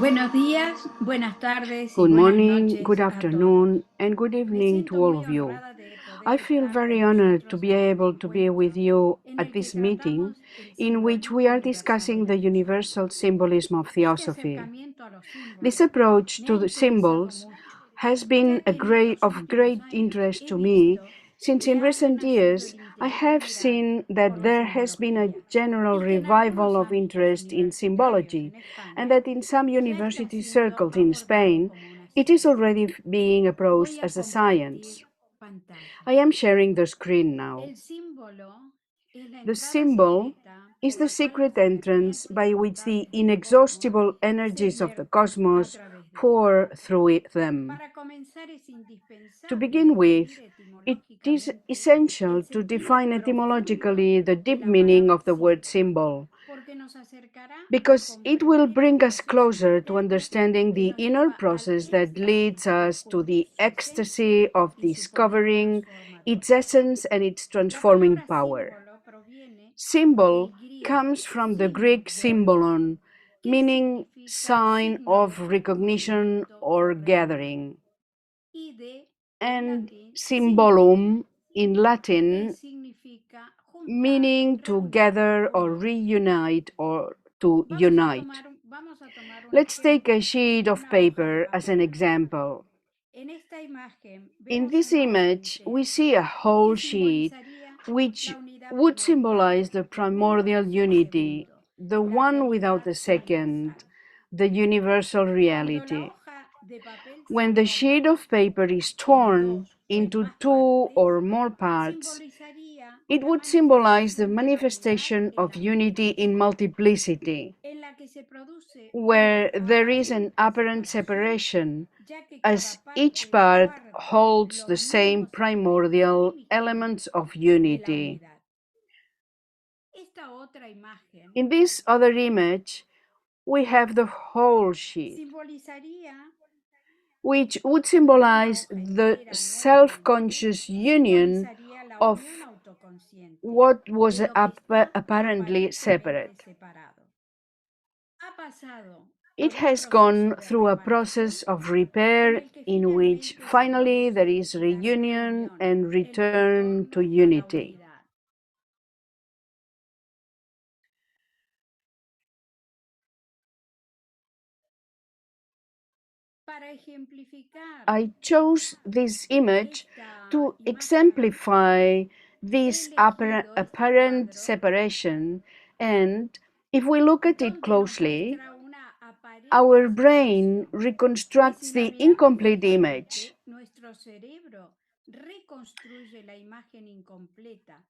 Buenos días, buenas tardes y Good buenas morning, noches good a afternoon, todos. and good Me evening siento to all muy of you. honrada de poder I feel estar very con honored to vosotros be en este able to be with encuentro you en at el que this meeting tratamos el in which we simbolismo are universal de discussing la the teosofía. universal symbolism of Este Theosophy. acercamiento a los This símbolos approach me ha to the interesado symbols mucho, has ya been que en estos of últimos great años interest he to me, visto since que in ha recent renacido years el I interés have general seen por that la there has been a simbología general y que en revival algunos of ámbitos interest in universitarios symbology, en and España that in some ya está university siendo circles in abordado Spain, como una it is ciencia. already being approached Voy a as a compartir science. pantalla. I am sharing the screen now. El símbolo es la The entrada symbol secreta is por the la cual secret las energías entrance by which the inagotables del cosmos inexhaustible se energies of the vierten a cosmos través de él. pour through them. Para comenzar es To indispensable begin definir with, it is etimológicamente essential el to sentido define profundo etymologically the de deep la meaning palabra of the word símbolo, symbol, porque nos acercará a because it will comprender el bring us proceso closer to interno understanding que the nos inner lleva al process that leads éxtasis de us to descubrir the su esencia ecstasy of y su poder discovering its transformador. essence and its La transforming palabra power. símbolo proviene Symbol del griego comes from the Greek símbolon, symbolon, que meaning significa sign signo of de recognition reconocimiento o or reunión, gathering, y de, en and latín, symbolum, symbolum in que Latin, significa juntar, meaning to reunir, gather or unir. reunite or to unite. Vamos a tomar un Let's take a ejemplo, sheet of una hoja de paper as an papel. example. En esta imagen In vemos this una hoja image, we entera see a whole que sheet simbolizaría which la unidad would primordial, symbolize the el primero primordial sin unity, segundo, the la one without realidad a second, universal. the universal Cuando la reality. hoja de papel se When the sheet rompe of paper is en torn dos o en into más two partes, or more parts, simbolizaría it la would symbolize the manifestación de la unidad manifestation en of la unity in multiplicidad, multiplicity, en la que se produce una where there is an aparente apparent separación, separation, ya que as cada each parte part guarda holds the los same mismos elementos primordial primitivos elements of de la unity. unidad. Esta otra imagen In this other image, we have the whole sheet, simbolizaría which would como una symbolize hoja the entera nuevamente, self-conscious union simbolizaría la of unión autoconsciente what was de lo que está apparently aparentemente separate. separado. Ha pasado It por un has proceso gone de through a reparación process of en repair el que in which finalmente se finally there produce is la reunion reunión, and el return to retorno a la unity. unidad. Para ejemplificar I chose this image esta to imagen, exemplify he this elegido este apparent cuadro separation, and if we look at it donde nos closely, muestra una aparente our brain separación, que reconstructs si la the miramos incomplete fijamente, image. nuestro cerebro reconstruye la imagen incompleta.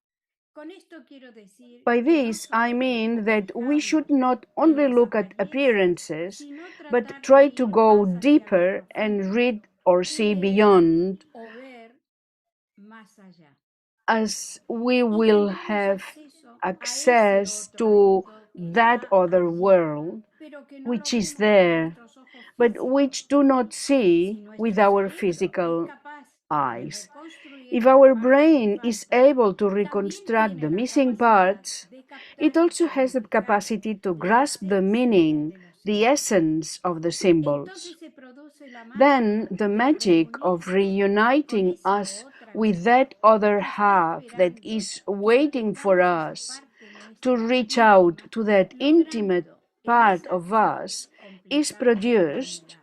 Con esto quiero decir By que no this, I solo mean debemos that we should fijarnos not en only las look at apariencias, appearances, sino but tratar de try to ir go más hacia lo deeper and profundo read or y see leer beyond, o ver más allá. as we Y will tendremos have acceso a ese access otro to mundo que that está other allí, world, pero que no lo which is vemos con there, nuestros ojos but físicos. which do not see Si with nuestro our cerebro es physical capaz de eyes. reconstruir If las our partes que brain is faltan, able to también reconstruct tiene the la missing capacidad parts, de it captar y also has the codificar capacity to la grasp the esencia meaning, de los the símbolos. essence of the symbols. Entonces se produce la Then magia the de magic of reunirse con reuniting esa us otra with mitad that other que está half that esperando is que waiting for descubramos esa us parte to nuestra reach out íntima, to that intimate logrando en part esa of acción us is completar la produced, unidad.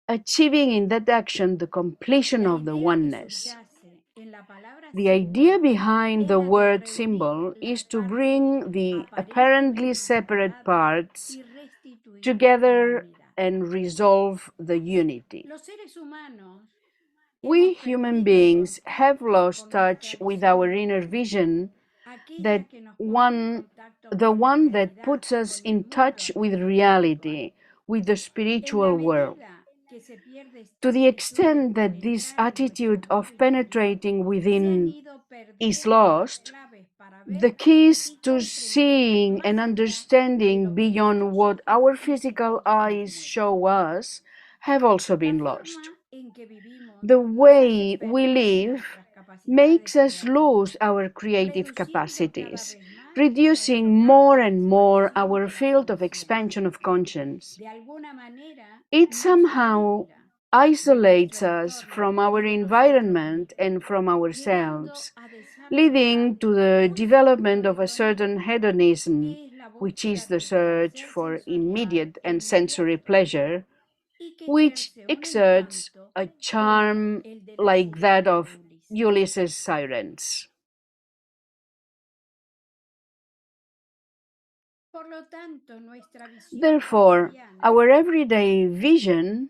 achieving in that action the completion La of the idea que oneness. subyace en la palabra The idea símbolo behind es the la de word reunir symbol las is to partes bring the apparently aparentemente separate separadas parts y restituir la together unidad. and resolve the unity. Los seres humanos We hemos human perdido el beings have contacto lost con nuestra touch with visión our inner interna, vision, aquella that que nos pone en one, contacto the con la one that realidad, puts us con el in mundo touch with espiritual. reality, with the En la spiritual world. medida que se pierde esta To the actitud de extent that this penetrar en nuestro attitude mundo of interior, penetrating se han within ido is perdiendo las lost, claves para the ver keys y to comprender seeing and más allá de understanding lo que beyond nuestros what ojos our physical físicos nos eyes muestran. show us have also La been lost. forma en que vivimos The nos hace way we perder live nuestras capacidades makes us creativas, lose our creative reduciendo cada capacities, vez más reducing more and more our field of expansion of conscience. It somehow isolates us from our environment and from ourselves, leading to the development of a certain hedonism, which is the search for immediate and sensory pleasure, which exerts a charm like that of Ulysses' sirens. Therefore, our everyday vision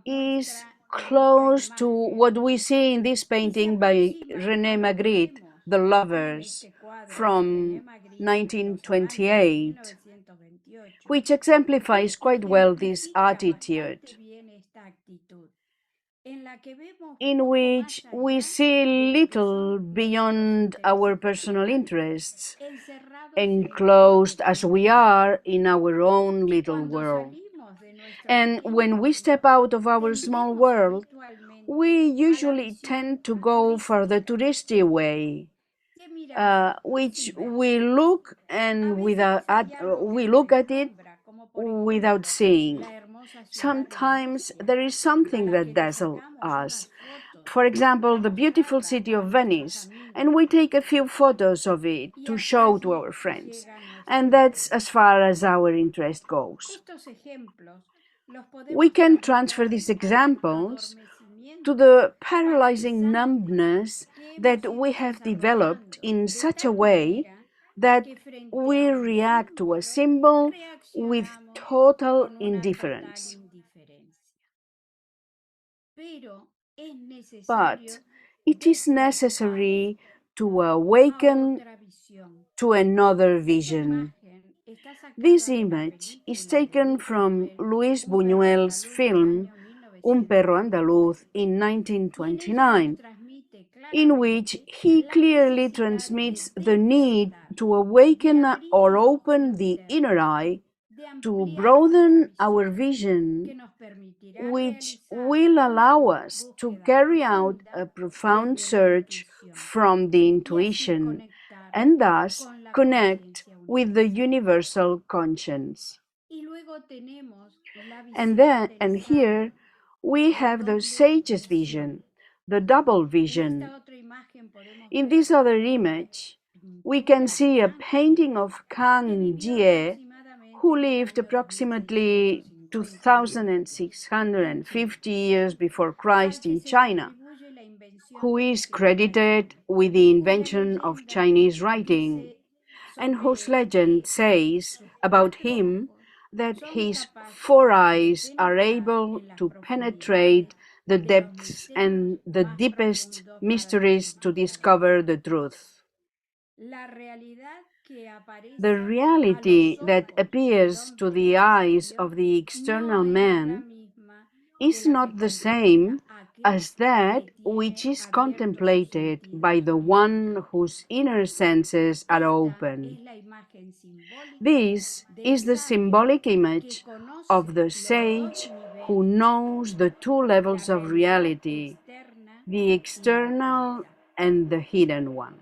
is close to what we see in this painting by René Magritte, The Lovers, from 1928, which exemplifies quite well this attitude, in which we see little beyond our personal interests, enclosed as we are in our own little world. And when we step out of our small world, we usually tend to go for the touristy way, which we look at it without seeing. Sometimes there is something that dazzles us. For example, the beautiful city of Venice, and we take a few photos of it to show to our friends. And that's as far as our interest goes. We can transfer these examples to the paralyzing numbness that we have developed in such a way that we react to a symbol with total indifference. But it is necessary to awaken to another vision. This image is taken from Luis Buñuel's film Un perro andaluz in 1929, in which he clearly transmits the need to awaken or open the inner eye to broaden our vision, which will allow us to carry out a profound search from the intuition and thus connect with the universal conscience. And here we have the sage's vision, the double vision. In this other image, we can see a painting of Kang Jie, who lived approximately 2650 years before Christ in China, who is credited with the invention of Chinese writing, and whose legend says about him that his four eyes are able to penetrate the depths and the deepest mysteries to discover the truth. The reality that appears to the eyes of the external man is not the same as that which is contemplated by the one whose inner senses are open. This is the symbolic image of the sage who knows the two levels of reality, the external and the hidden one.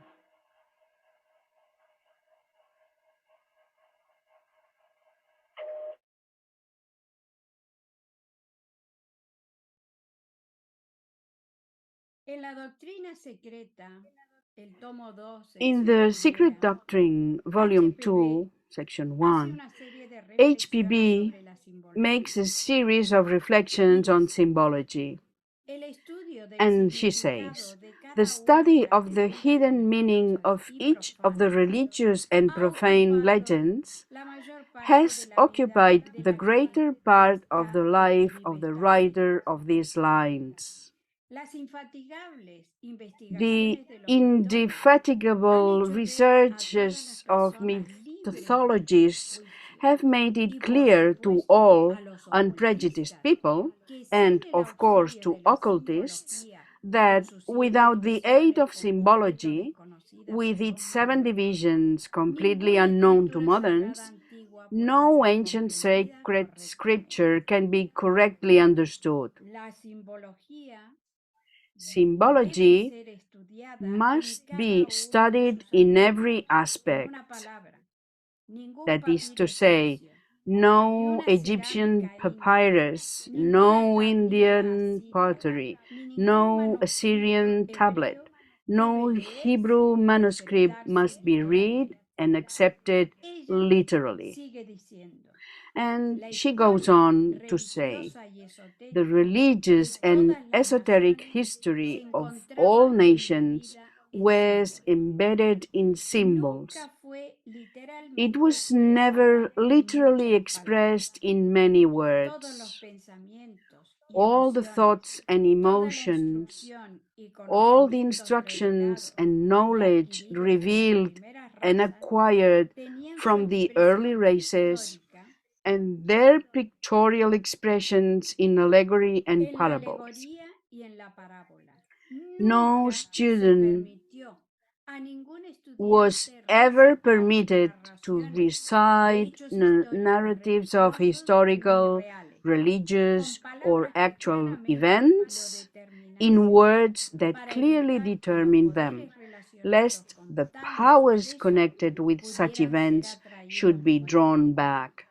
In the Secret Doctrine, Volume 2, Section 1, HPB makes a series of reflections on symbology. And she says, the study of the hidden meaning of each of the religious and profane legends has occupied the greater part of the life of the writer of these lines. The indefatigable researches of mythologists have made it clear to all unprejudiced people, and of course to occultists, that without the aid of symbology, with its 7 divisions completely unknown to moderns, no ancient sacred scripture can be correctly understood. Symbology must be studied in every aspect. That is to say, no Egyptian papyrus, no Indian pottery, no Assyrian tablet, no Hebrew manuscript must be read and accepted literally. And she goes on to say, the religious and esoteric history of all nations was embedded in symbols. It was never literally expressed in many words. All the thoughts and emotions, all the instructions and knowledge revealed and acquired from the early races, and their pictorial expressions in allegory and parables. No student was ever permitted to recite narratives of historical, religious, or actual events in words that clearly determine them, lest the powers connected with such events should be drawn back.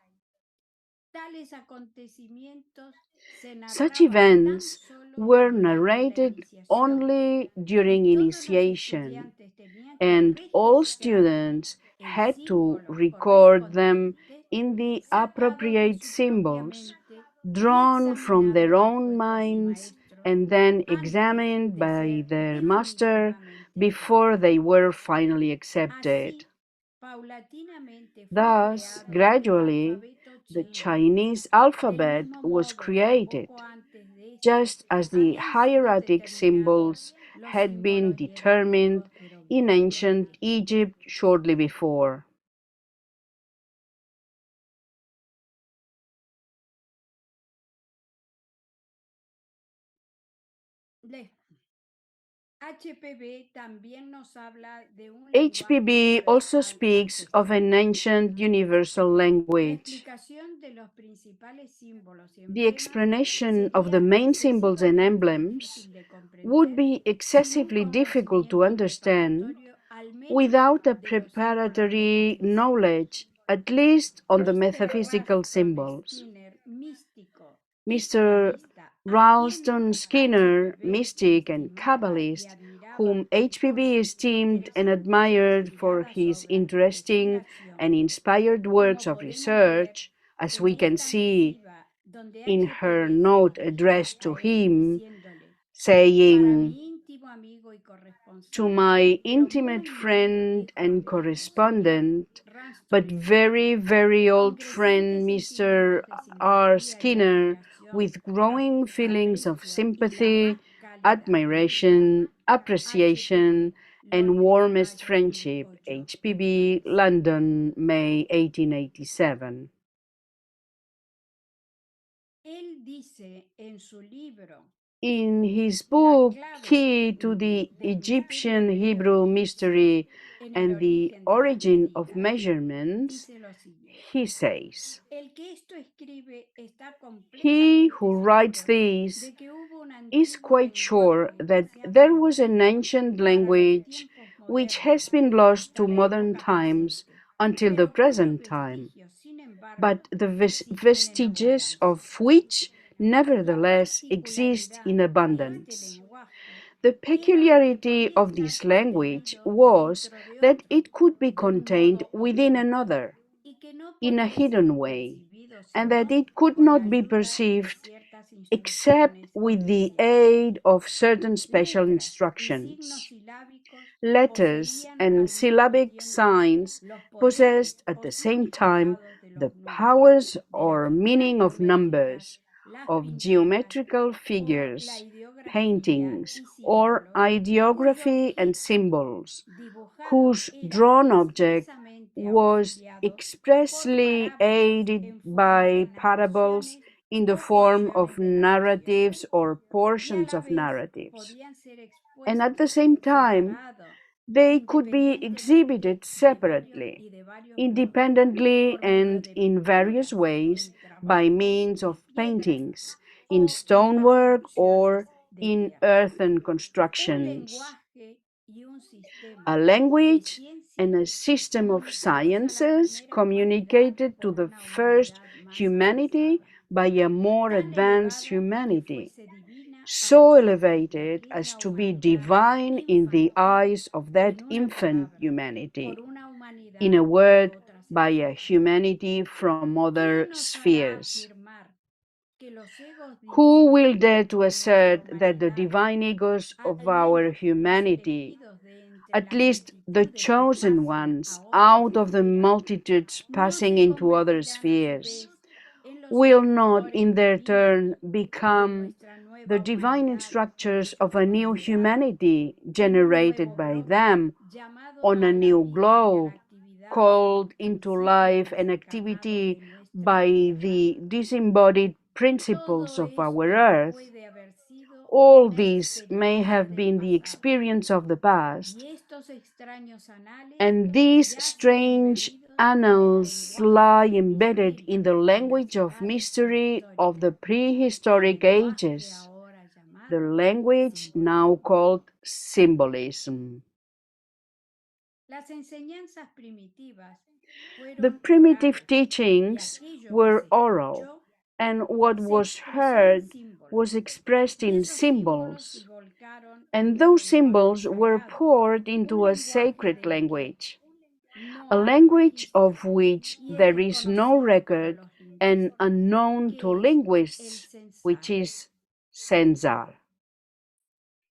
Such events were narrated only during initiation, and all students had to record them in the appropriate symbols, drawn from their own minds and then examined by their master before they were finally accepted. Thus, gradually, the Chinese alphabet was created, just as the hieratic symbols had been determined in ancient Egypt shortly before. HPB also speaks of an ancient universal language. The explanation of the main symbols and emblems would be excessively difficult to understand without a preparatory knowledge, at least on the metaphysical symbols. Mr. Ralston Skinner, mystic and Kabbalist, whom HPB esteemed and admired for his interesting and inspired works of research, as we can see in her note addressed to him, saying, "To my intimate friend and correspondent, but very, very old friend, Mr. R. Skinner, with growing feelings of sympathy, admiration, appreciation, and warmest friendship, HPB, London, May 1887. In his book, Key to the Egyptian Hebrew Mystery and the Origin of Measurements, he says, "He who writes these is quite sure that there was an ancient language which has been lost to modern times until the present time, but the vestiges of which nevertheless exist in abundance. The peculiarity of this language was that it could be contained within another, in a hidden way, and that it could not be perceived except with the aid of certain special instructions. Letters and syllabic signs possessed at the same time the powers or meaning of numbers, of geometrical figures, paintings, or ideography and symbols, whose drawn object was expressly aided by parables in the form of narratives or portions of narratives. And at the same time, they could be exhibited separately, independently, and in various ways by means of paintings, in stonework or in tierra. earthen Un constructions. lenguaje y un sistema A de language ciencia and a system of comunicados a la sciences primera communicated humanidad to por the una first humanidad más humanity avanzada, by a more tan advanced elevada que humanity, fuese divina a so los ojos de elevated as aquella to be humanidad divine in the infante. eyes of that En una infant palabra, humanity. por una In a humanidad de word, otras by a esferas. humanity from other ¿Quién osadá spheres. afirmar que los egos Who will divinos dare to de nuestra assert that the humanidad, divine egos of al our menos los humanity, elegidos de entre at las least the multitudes que chosen pasan ones a otras out of the esferas, multitudes no passing se into other convertirán a su spheres, vez en los will not instructores in their divinos turn de become nuestra the nueva divine humanidad instructors que of fue a new generada humanity en un generated nuevo by globo them llamado on a a la new vida y a la globe, actividad por los called into principios life and desencarnados activity de nuestra by tierra. the disembodied principles Todo of our esto earth. puede haber sido All una these may experiencia have del been the pasado, experience of the past, y estos extraños anales and these yacen strange embebidos en el annals lie lenguaje embedded milenario in the de las language of edades mystery of the prehistóricas, el prehistoric lenguaje ages, ahora the llamado language now simbolismo. called symbolism. Las enseñanzas primitivas The fueron primitive orales, y teachings aquello que were se oral, escuchó and what se was expresó en heard símbolos, was expressed y in esos símbolos se symbols, volcaron and en un those lenguaje symbols were sagrado, poured un into a lenguaje sacred del que language, no a hay language registro of which y es there is no desconocido para record los and lingüistas, unknown to que es el linguists, which Senzar. is Senzar.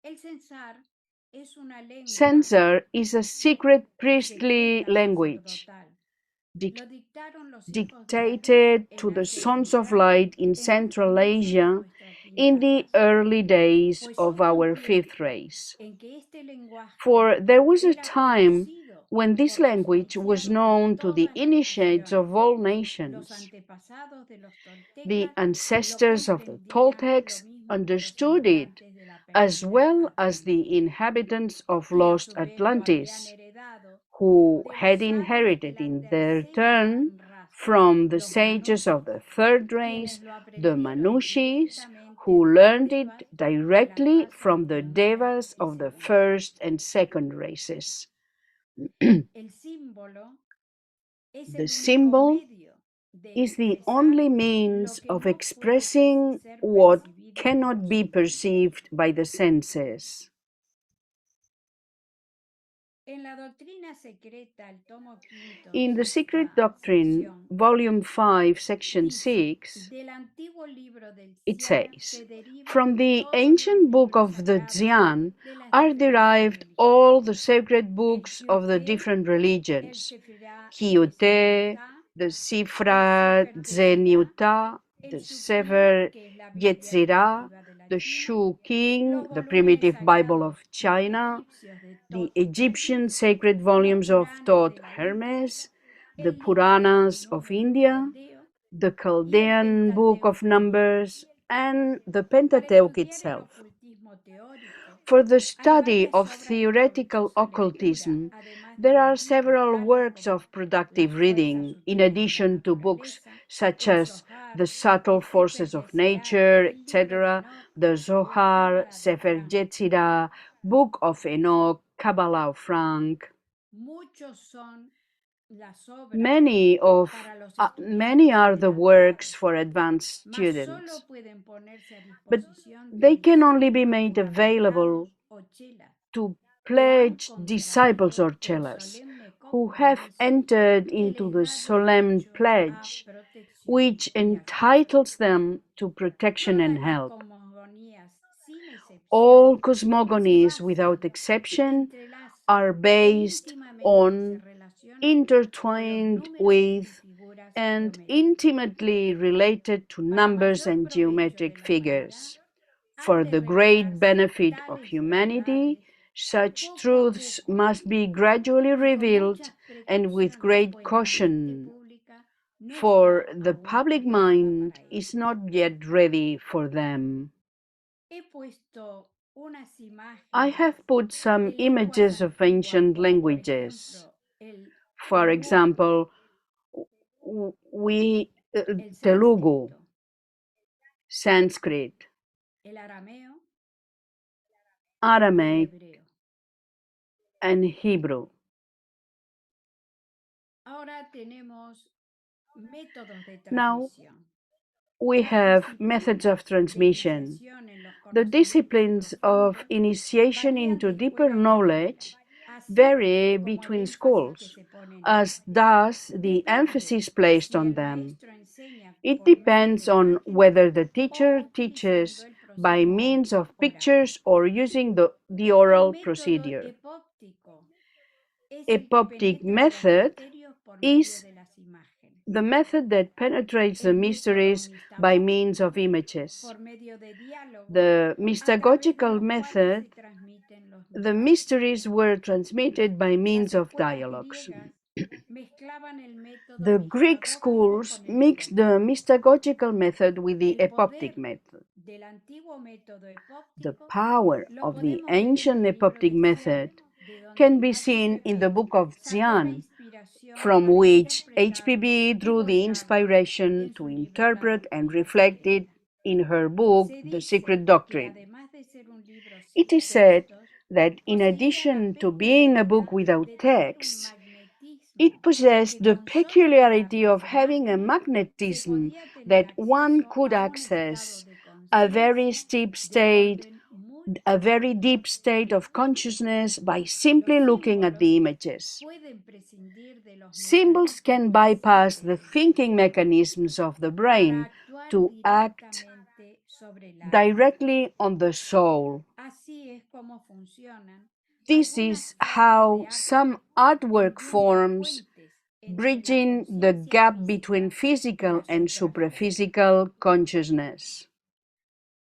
El Senzar es una lengua Senzar is a secret priestly secreta language sacerdotal. dic- Lo dictaron los hijos de la luz dictated en to the Asia sons of Central light in en los Central comienzos de Asia nuestra in quinta the raza, early days pues of hubo un our fifth tiempo race. en que este lenguaje For there was a era time conocido when this por los language was iniciados de known to the todas las initiates naciones. of all Los nations. antepasados de los The toltecas lo ancestors of the comprendían lo Toltecs mismo que los understood it, habitantes de la as perdida well as Atlántida, the inhabitants of que a lost su vez lo habían Atlantis, heredado who de los had sabios de inherited la in their tercera turn raza, from the los sages of Manushis, the third quienes race, lo the aprendieron Manushis, directamente who de los learned it devas de las directly razas from the primera devas y of the segunda. first and second races. El símbolo es The el único symbol medio de is the expresar only lo means que of no puede expressing ser what percibido por cannot los be sentidos. perceived by the senses. En la doctrina secreta, el tomo quinto, In the Secret sexta Doctrine, sección, Volume 5, Section dice, 6, del antiguo libro del it Xian says, se derivan from the todos los ancient book libros of the sagrados Xian de las are diferentes derived religiones. all the sacred El books of the Jiute, different el religions, Sefirá Kyute, the el Sifra Sefer Tetzirá, Zeniuta, el the Suprimo, Sefer que es la Biblia Yetzirah, primitiva de la the China, Shu King, los the volúmenes primitive Bible sagrados of China, egipcios de the Tot y Egyptian Hermes, sacred los volumes of Puranas Thoth de la India, Hermes, the el libro de los Puranas of números India, caldeo the y el Chaldean Book of Pentateuco griego. Numbers, and the Para Pentateuch estudiar el itself. ocultismo teórico, For the hay study varias of obras de theoretical provechosa lectura, occultism, además de there are los libros several tales works como of Las productive fuerzas reading, in sutiles de la addition to books naturaleza, such el as Zohar, The Subtle el Sefer Forces of Yetzirah, Nature, el libro de etc., Enoch, the la Zohar, Cábala de Sefer Frank. Yetzirah, Book of Enoch, Kabbalah of Frank. Muchos son las obras para los Many estudiantes are the works adelantados, for advanced mas students, solo pueden ponerse a but disposición de they can only be discípulos made juramentados available o chelas to que han pledged disciples contraído or el chelas solemne who have compromiso entered que into les the da solemn derecho a pledge protección which y acceso. entitles them to protection and Todas las help. cosmogonías, sin All excepción, se cosmogonies without basan, exception entrelazan are e based íntimamente se on, relacionan con los intertwined números y with, figuras and geométricas. intimately related to Para numbers mayor and provecho de geometric la humanidad, figures. han For de the great revelarse benefit of tales humanity, verdades such poco a truths poco must be gradually y con revealed muchas and with precauciones, great pues la mente caution, pública no for está the aún public preparada mind para is ello. not yet ready for them. He puesto unas I imágenes have put some de lenguas images of antiguas, ancient como por languages. ejemplo el For Telugu, example, el Telugu, sánscrito, Sanskrit, el arameo, Aramaic, hebreo. and Hebrew. Ahora tenemos métodos de Now, transmisión. we Las have methods of disciplinas de transmission. iniciación en los The disciplines conocimientos of profundos initiation varían into de deeper escuela en escuela, knowledge así vary como el between énfasis que schools, se pone en as ellas. does the Depende emphasis placed si on el them. maestro enseña It por medio de depends on imágenes whether the o teacher utilizando teaches el by proceso means of oral. pictures or using the El oral método procedure. epóptico es el que Epoptic penetra los method misterios por medio is de las imágenes. the method that penetrates the El método mysteries by means mistagógico of images. por medio de diálogos The a través de mystagogical los cuales method, se transmiten los the misterios. mysteries were transmitted by means Las of escuelas dialogues. griegas mezclaban el método The Greek mistagógico schools con el mixed the epóptico. mystagogical method with the El epoptic poder method. del antiguo método The epóptico power lo of the podemos ver en ancient el libro epoptic de Xian, method de donde can be HPB seen in the book of sacó la Xian, inspiración from para which interpretarlo HPB y drew the volcarlo inspiration en to su libro La interpret and Doctrina reflect it Cristiana. in her book, Se The Secret dice que Doctrine. además de ser un libro It sin is said textos, that in poseía la addition to being a book peculiaridad without de tener un text, magnetismo it possessed que the con solo mirar peculiarity las of having a imágenes se magnetism podía tener that one acceso could a un estado access de a very conciencia steep de state, orden muy a very profundo. deep state of consciousness by simply Los looking at the símbolos images. pueden prescindir de los Symbols can mecanismos bypass presentes the en el thinking cerebro mechanisms of the para brain actuar to act directamente sobre el alma. directly on the soul. Así es como funcionan This algunas is formas how de arte some artwork en donde forms, puentes entre la bridging the conciencia gap between física y physical la and suprafísica. supraphysical consciousness.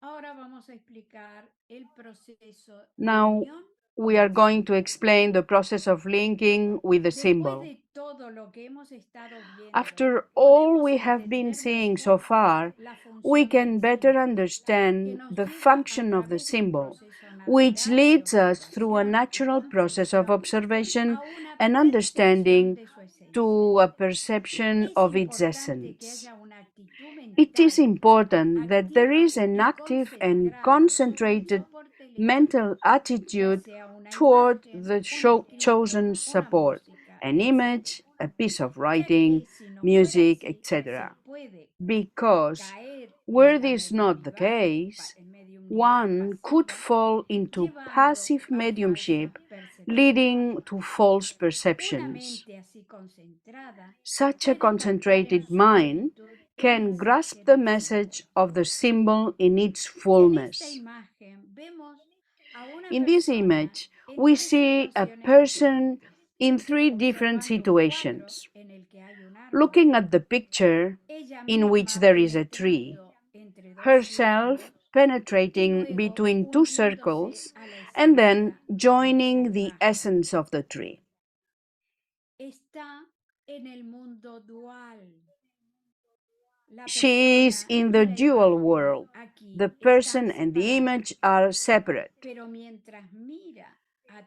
Ahora vamos a explicar el proceso de Now, unión we con are el going to símbolo. explain the process of linking with the Después symbol. de todo lo que hemos estado viendo, After all podemos we have been entender seeing so mejor far, la we función can del better símbolo, que understand nos the lleva a function of the través de un symbol, proceso which natural de leads us through a observación y natural process of concepción observation a una and percepción understanding de su esencia. to a perception Es of its importante que essence. haya una actitud It is mental important that there activa is an y active and concentrada sobre el concentrated soporte elegido, mental ya attitude sea una toward imagen, the un escrito, chosen una support, música, an etc. image, a piece of Ya writing, que si no fuera music, así, se etc. puede Because, caer were this not the case, en mediunidad one could pasiva, fall into llevando passive a falsas mediumship, percepciones. leading to false Una perceptions. mente así concentrada Such a puede captar en concentrated su mind plenitud el can grasp mensaje the del message símbolo. of the symbol in its En esta fullness. imagen vemos a una In this persona image, en we tres see a situaciones person diferentes. in three different Observando un cuadro situations. en el que hay un árbol, Looking at the picture ella in which misma there is a tree, penetrando entre dos herself círculos y penetrating luego between two uniéndose circles, a la and then esencia de esa joining the imagen. essence of the tree. Está en el mundo dual. La She is persona in y the la dual imagen world. aquí The están person and the separadas, image are separate. pero mientras mira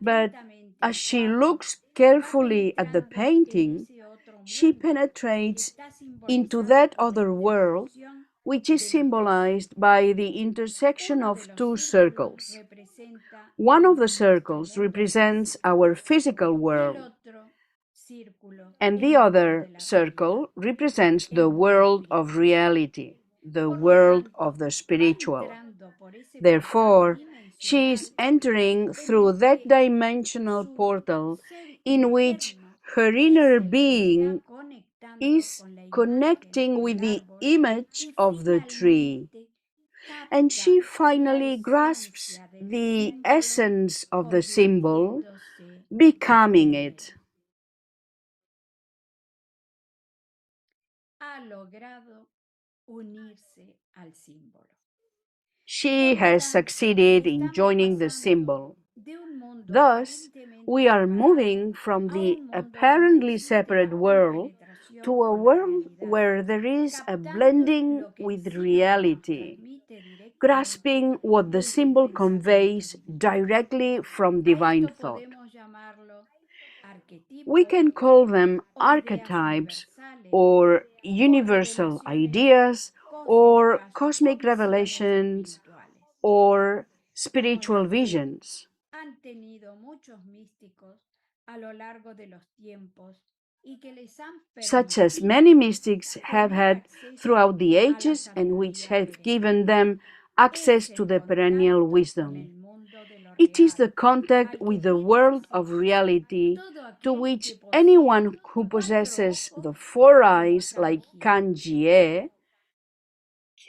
But atentamente as el she cuadro, looks va carefully at the penetrando en painting, ese otro she mundo que penetrates está into simbolizado that por la other world, intersección which is de los dos symbolized círculos. by the intersection Uno de of los two círculos circles. representa One of the nuestro circles mundo represents físico our physical y el world, otro círculo and el the mundo de other la realidad, circle represents el the mundo world of espiritual. reality, the Por lo world of tanto, the va spiritual. entrando por ese portal Therefore, she is dimensional entering en through el that que dimensional su portal ser in which interno her es inner el que está being conectando is con la imagen connecting with del the árbol image y of the tree. finalmente And she capta la finally grasps esencia del the símbolo essence of the symbol, convirtiéndose becoming en él. it. Ha logrado unirse al símbolo. She Por lo has tanto, succeeded in estamos joining the pasando symbol. de un mundo Thus, aparentemente we are separado moving from a the un mundo donde apparently existe separate la world compenetración to a con la world realidad, where there is a captando blending lo que el with símbolo nos reality, transmite directamente grasping what the desde el symbol pensamiento conveys divino. directly from A divine esto thought. podemos llamarlo We arquetipos can call them o ideas archetypes universales or o universal revelaciones ideas or cósmicas o cosmic visiones revelations espirituales. or spiritual visions, han tenido muchos místicos a lo largo de los tiempos y que les han such as many mystics have had throughout the ages and which have given them access to the perennial wisdom. It is the contact with the world of reality to which anyone who possesses the four eyes, like Kanjie,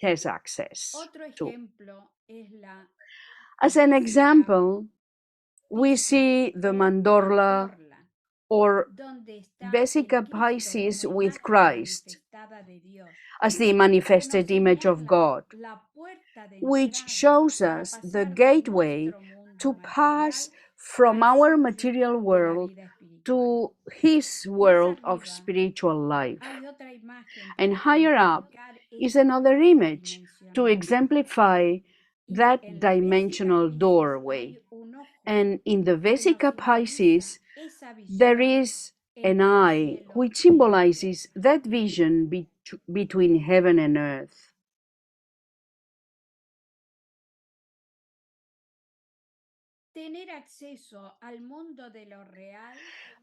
has access to. As an example, we see the mandorla or Vesica Pisces with Christ as the manifested image of God, which shows us the gateway to pass from our material world to His world of spiritual life. And higher up is another image to exemplify that dimensional doorway. And in the Vesica Pisces, there is an eye which symbolizes that vision between heaven and earth.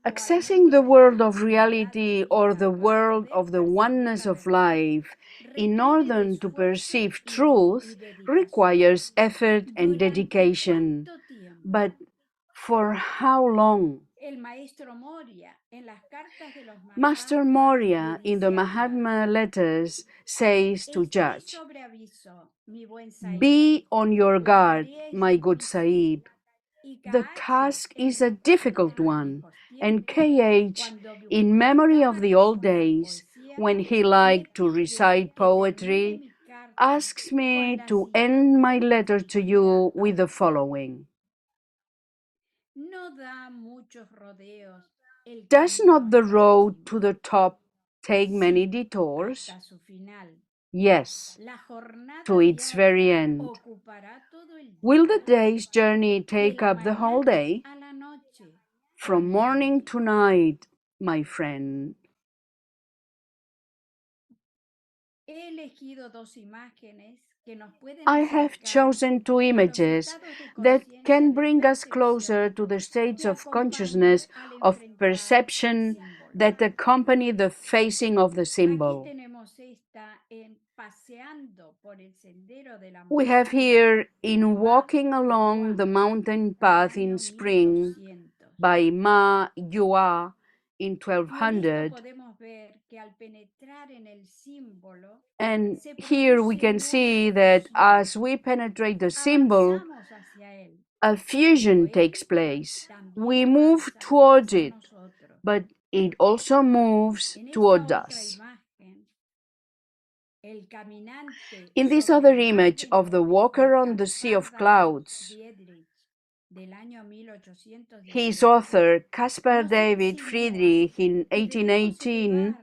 Accessing the world of reality or the world of the oneness of life in order to perceive truth requires effort and dedication. But for how long? Master Moria in the Mahatma letters says to Judge, "Be on your guard, my good Sahib. The task is a difficult one, and KH, in memory of the old days when he liked to recite poetry, asks me to end my letter to you with the following. Does not the road to the top take many detours? Yes, to its very end. Will the day's journey take up the whole day? From morning to night, my friend." I have chosen two images that can bring us closer to the states of consciousness, of perception that accompany the facing of the symbol. We have here in Walking Along the Mountain Path in Spring by Ma Yua in 1200. And here we can see that as we penetrate the symbol, a fusion takes place. We move towards it, but it also moves towards us. In this other image of the walker on the sea of clouds, his author, Caspar David Friedrich, in 1818,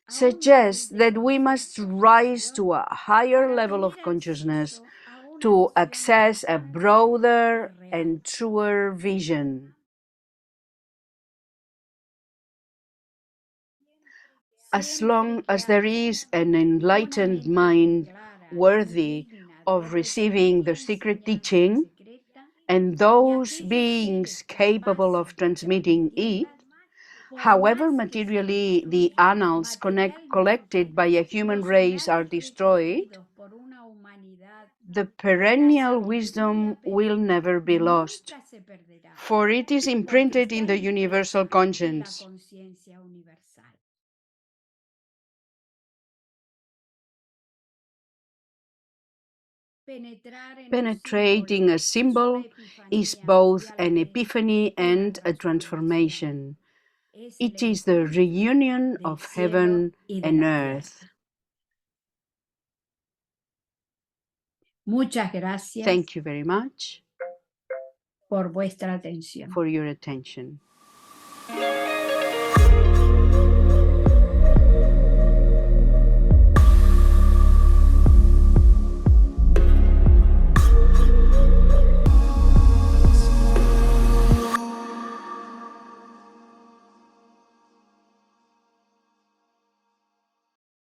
suggests that we must rise to a higher level of consciousness to access a broader and truer vision. As long as there is an enlightened mind worthy of receiving the secret teaching, and those beings capable of transmitting it, however materially the annals collected by a human race are destroyed, the perennial wisdom will never be lost, for it is imprinted in the universal conscience. Penetrating a symbol is both an epiphany and a transformation. It is the reunion of heaven and earth. Muchas gracias. Thank you very much por vuestra atención. for your attention.